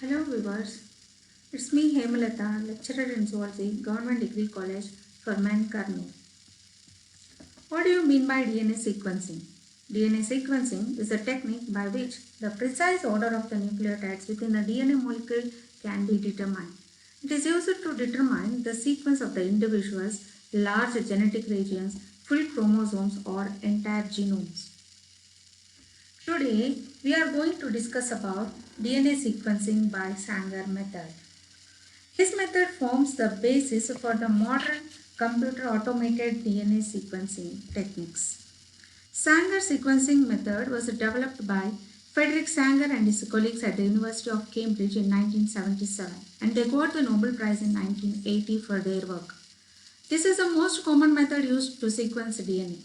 Hello viewers, it's me Hemalata, lecturer in Zoology, Government Degree College for Men Kurnool. What do you mean by DNA sequencing? DNA sequencing is a technique by which the precise order of the nucleotides within the DNA molecule can be determined. It is used to determine the sequence of the individual's large genetic regions, full chromosomes or entire genomes. Today, we are going to discuss about DNA sequencing by Sanger method. His method forms the basis for the modern computer automated DNA sequencing techniques. Sanger sequencing method was developed by Frederick Sanger and his colleagues at the University of Cambridge in 1977, and they got the Nobel Prize in 1980 for their work. This is the most common method used to sequence DNA.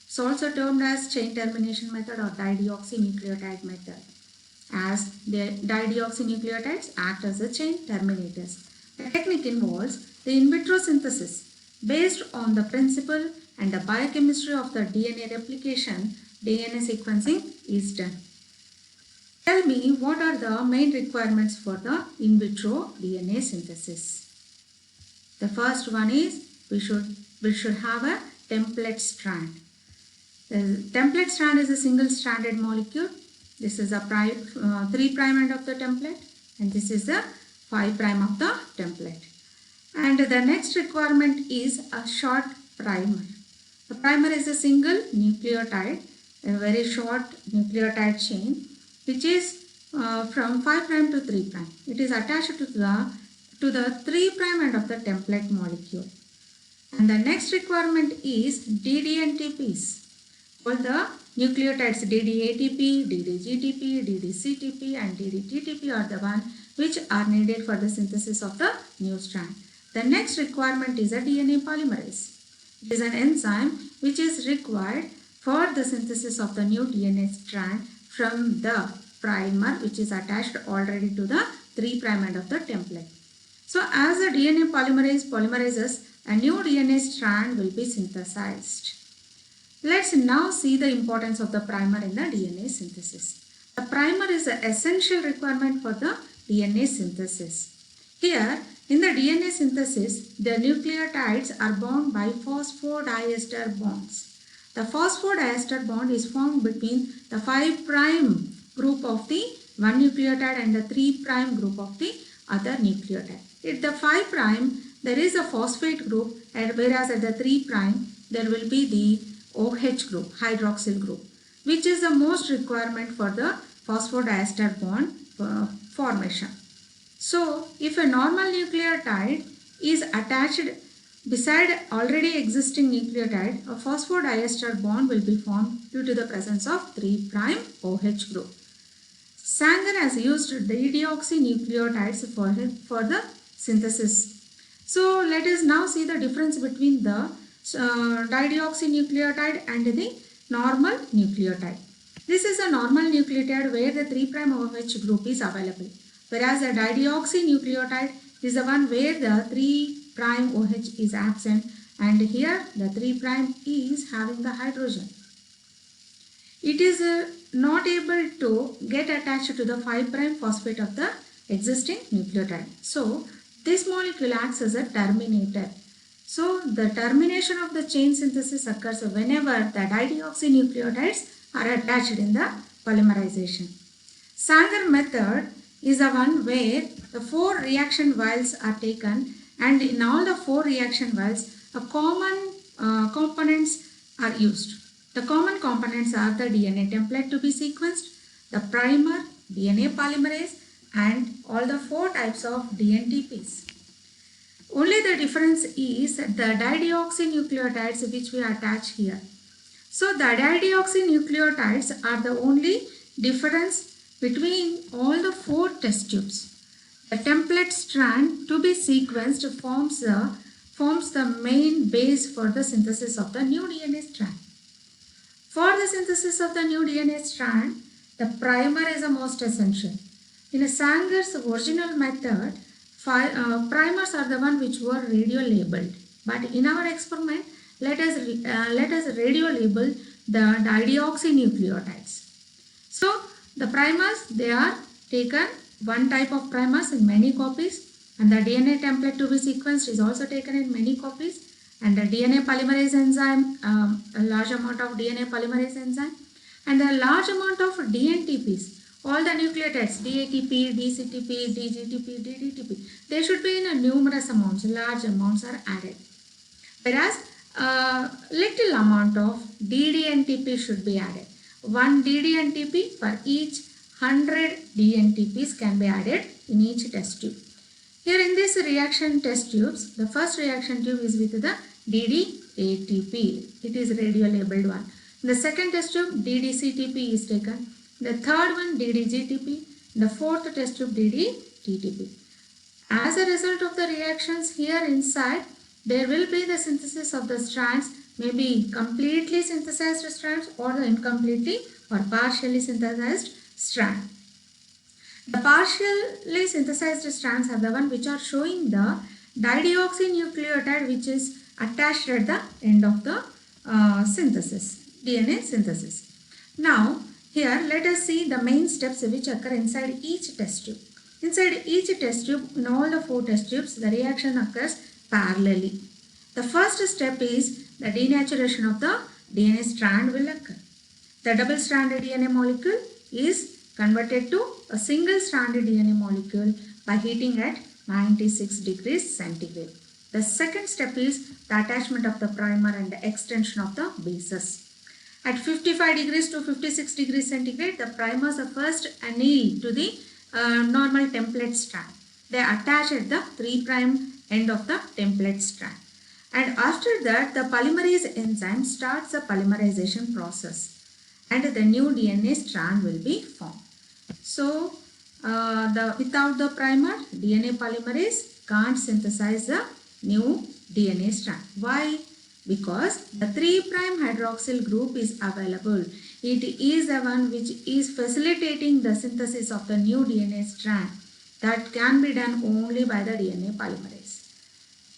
It's also termed as chain termination method or dideoxynucleotide method, as the dideoxynucleotides act as the chain terminators. The technique involves the in vitro synthesis. Based on the principle and the biochemistry of the DNA replication, DNA sequencing is done. Tell me, what are the main requirements for the in vitro DNA synthesis? The first one is we should have a template strand. The template strand is a single stranded molecule. This is a 3' end of the template, and this is the 5' of the template. And the next requirement is a short primer. The primer is a single nucleotide, a very short nucleotide chain, which is from 5' to 3'. It is attached to the 3' end of the template molecule. And the next requirement is DDNTPs. All the nucleotides DDATP, DDGTP, DDCTP and DDTTP are the one which are needed for the synthesis of the new strand. The next requirement is a DNA polymerase. It is an enzyme which is required for the synthesis of the new DNA strand from the primer which is attached already to the 3' end of the template. So as the DNA polymerase polymerases, a new DNA strand will be synthesized. Let's now see the importance of the primer in the DNA synthesis. The primer is an essential requirement for the DNA synthesis. Here, in the DNA synthesis, the nucleotides are bound by phosphodiester bonds. The phosphodiester bond is formed between the 5' group of the one nucleotide and the 3' group of the other nucleotide. At the 5' there is a phosphate group, and whereas at the 3' there will be the OH group, hydroxyl group, which is the most requirement for the phosphodiester bond formation. So, if a normal nucleotide is attached beside already existing nucleotide, a phosphodiester bond will be formed due to the presence of 3' OH group. Sanger has used dideoxynucleotides for the synthesis. So, let us now see the difference between the dideoxynucleotide and the normal nucleotide. This is a normal nucleotide where the 3' OH group is available, whereas the dideoxynucleotide is the one where the 3' OH is absent, and here the 3' is having the hydrogen. It is not able to get attached to the 5' phosphate of the existing nucleotide. So, this molecule acts as a terminator. So, the termination of the chain synthesis occurs whenever the dideoxynucleotides are attached in the polymerization. Sanger method is the one where the 4 reaction vials are taken, and in all the 4 reaction vials, common components are used. The common components are the DNA template to be sequenced, the primer, DNA polymerase, and all the 4 types of DNTPs. Only the difference is the dideoxynucleotides which we attach here. So the dideoxynucleotides are the only difference between all the 4 test tubes. The template strand to be sequenced forms the main base for the synthesis of the new DNA strand. For the synthesis of the new DNA strand, the primer is the most essential. In Sanger's original method, primers are the one which were radio labeled, but in our experiment let us radio label the dideoxynucleotides. So the primers, they are taken one type of primers in many copies, and the DNA template to be sequenced is also taken in many copies, and the DNA polymerase enzyme, a large amount of DNA polymerase enzyme, and a large amount of DNTPs, all the nucleotides, DATP, DCTP, DGTP, DDTP, they should be in a numerous amounts, large amounts are added. Whereas little amount of DDNTP should be added. One DDNTP for each 100 DNTPs can be added in each test tube. Here in this reaction test tubes, the first reaction tube is with the DDATP. It is radio-labeled one. The second test tube, DDCTP is taken. The third one, DDGTP. The fourth test tube, DDTTP. As a result of the reactions here inside, there will be the synthesis of the strands, maybe completely synthesized strands or the incompletely or partially synthesized strand. The partially synthesized strands are the one which are showing the dideoxynucleotide which is attached at the end of the DNA synthesis. Now, here let us see the main steps which occur inside each test tube. Inside each test tube, in all the 4 test tubes, the reaction occurs parallelly. The first step is the denaturation of the DNA strand will occur. The double-stranded DNA molecule is converted to a single-stranded DNA molecule by heating at 96 degrees centigrade. The second step is the attachment of the primer and the extension of the bases. At 55 degrees to 56 degrees centigrade, the primers are first annealed to the normal template strand. They attach at the 3' end of the template strand. And after that, the polymerase enzyme starts the polymerization process and the new DNA strand will be formed. So, without the primer, DNA polymerase can't synthesize the new DNA strand. Why? Because the 3' hydroxyl group is available. It is the one which is facilitating the synthesis of the new DNA strand that can be done only by the DNA polymerase.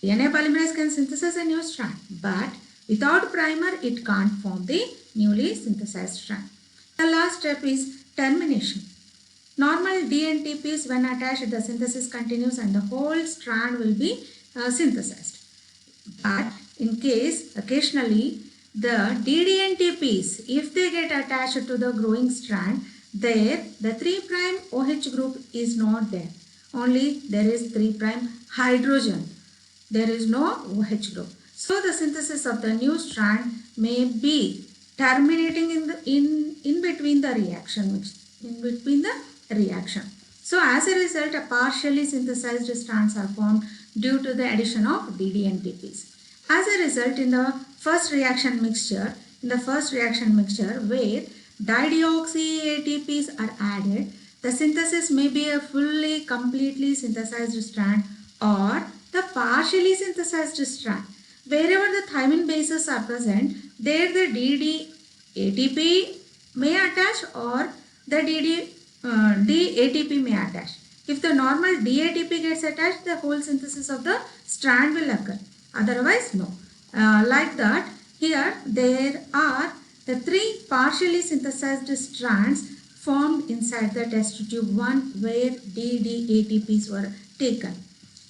DNA polymerase can synthesize a new strand, but without primer it can't form the newly synthesized strand. The last step is termination. Normal DNTPs when attached, the synthesis continues and the whole strand will be synthesized. But in case occasionally the DDNTPs, if they get attached to the growing strand, there the 3' OH group is not there. Only there is 3' hydrogen. There is no OH group. So the synthesis of the new strand may be terminating in between the reaction. So as a result, a partially synthesized strands are formed due to the addition of DDNTPs. As a result, in the first reaction mixture where dideoxy ATPs are added, the synthesis may be a fully completely synthesized strand or the partially synthesized strand. Wherever the thymine bases are present, there the DDATP may attach or the DATP may attach. If the normal DATP gets attached, the whole synthesis of the strand will occur. Otherwise, no. Like that, here there are the 3 partially synthesized strands formed inside the test tube 1 where DDATPs were taken.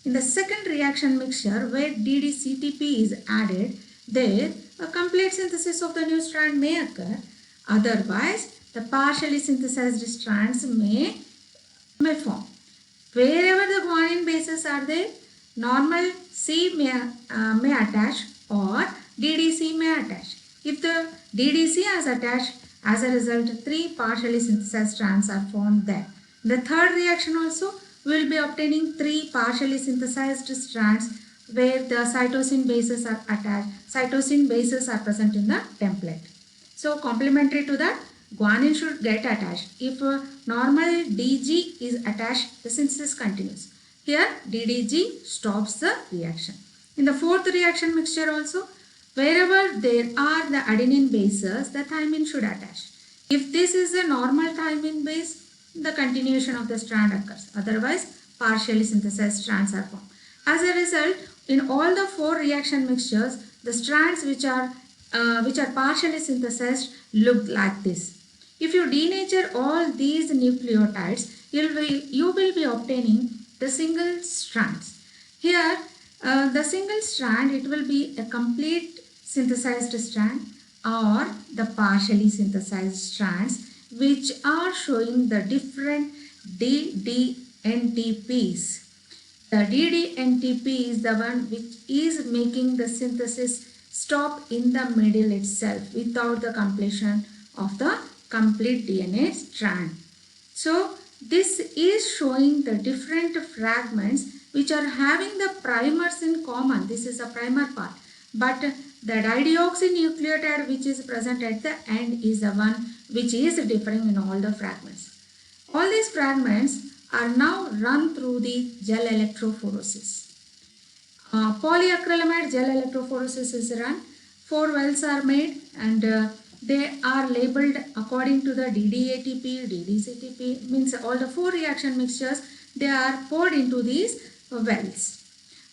In the second reaction mixture where DDCTP is added, there a complete synthesis of the new strand may occur. Otherwise, the partially synthesized strands may form. Wherever the guanine bases are there, normal C may attach or DDC may attach. If the DDC has attached, as a result, 3 partially synthesized strands are formed there. The third reaction also will be obtaining 3 partially synthesized strands where the cytosine bases are attached. Cytosine bases are present in the template. So complementary to that, guanine should get attached. If normal DG is attached, the synthesis continues. Here DDG stops the reaction. In the fourth reaction mixture also, wherever there are the adenine bases, the thymine should attach. If this is a normal thymine base, the continuation of the strand occurs. Otherwise, partially synthesized strands are formed. As a result, in all the 4 reaction mixtures, the strands which are partially synthesized look like this. If you denature all these nucleotides, you will be obtaining the single strands. Here, the single strand, it will be a complete synthesized strand or the partially synthesized strands, which are showing the different DDNTPs. The DDNTP is the one which is making the synthesis stop in the middle itself without the completion of the complete DNA strand. So this is showing the different fragments which are having the primers in common. This is the primer part. But the dideoxynucleotide which is present at the end is the one which is differing in all the fragments. All these fragments are now run through the gel electrophoresis. Polyacrylamide gel electrophoresis is run. 4 wells are made and they are labeled according to the DDATP, DDCTP, means all the 4 reaction mixtures, they are poured into these wells.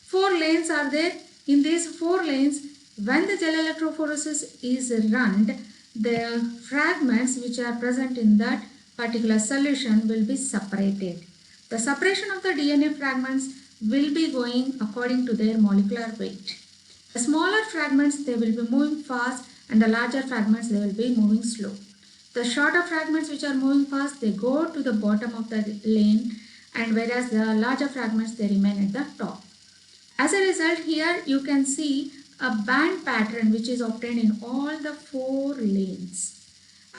4 lanes are there. In these 4 lanes, when the gel electrophoresis is run, the fragments which are present in that particular solution will be separated. The separation of the DNA fragments will be going according to their molecular weight. The smaller fragments, they will be moving fast, and the larger fragments, they will be moving slow. The shorter fragments which are moving fast, they go to the bottom of the lane, and whereas the larger fragments, they remain at the top. As a result, here you can see a band pattern which is obtained in all the 4 lanes.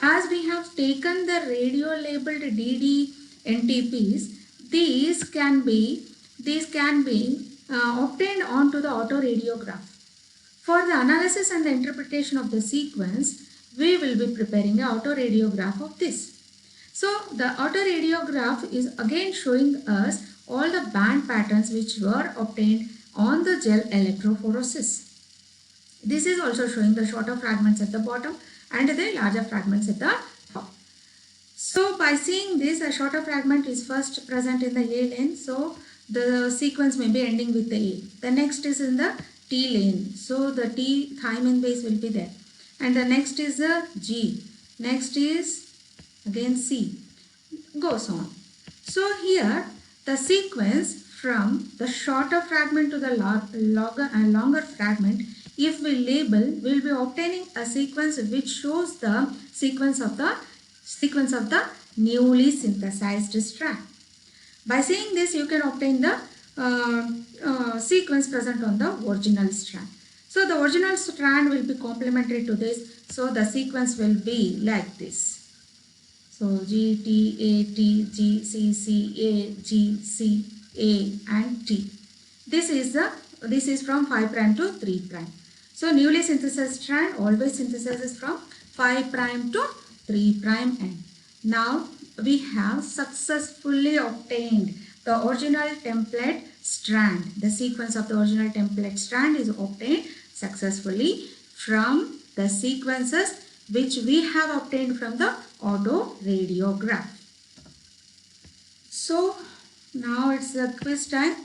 As we have taken the radio labeled DDNTPs, these can be obtained onto the autoradiograph. For the analysis and the interpretation of the sequence, we will be preparing an autoradiograph of this. So the autoradiograph is again showing us all the band patterns which were obtained on the gel electrophoresis. This is also showing the shorter fragments at the bottom and the larger fragments at the top. So by seeing this, a shorter fragment is first present in the A lane. So the sequence may be ending with the A. The next is in the T lane. So the T thymine base will be there. And the next is the G. Next is again C. Goes on. So here the sequence from the shorter fragment to the longer fragment, if we label, we will be obtaining a sequence which shows the sequence of the newly synthesized strand. By seeing this, you can obtain the sequence present on the original strand. So the original strand will be complementary to this. So the sequence will be like this. So G, T, A, T, G, C, C, A, G, C, A and T. This is from 5 prime to 3 prime. So newly synthesized strand always synthesizes from 5 prime to 3 prime end. Now we have successfully obtained the original template strand. The sequence of the original template strand is obtained successfully from the sequences which we have obtained from the autoradiograph. So now it's the quiz time.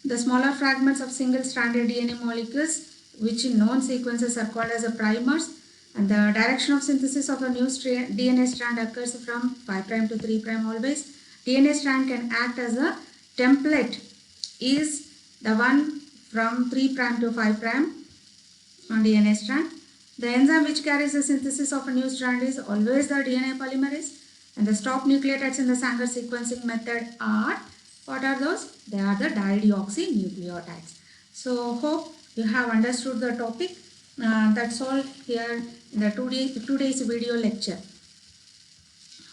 The smaller fragments of single-stranded DNA molecules, which in known sequences are called as the primers, and the direction of synthesis of a new DNA strand occurs from 5 prime to 3 prime always. DNA strand can act as a template, is the one from 3 prime to 5 prime on DNA strand. The enzyme which carries the synthesis of a new strand is always the DNA polymerase, and the stop nucleotides in the Sanger sequencing method are, what are those? They are the dideoxynucleotides. So hope you have understood the topic. That's all here in the two days video lecture.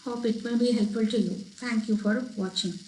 Hope it may be helpful to you. Thank you for watching.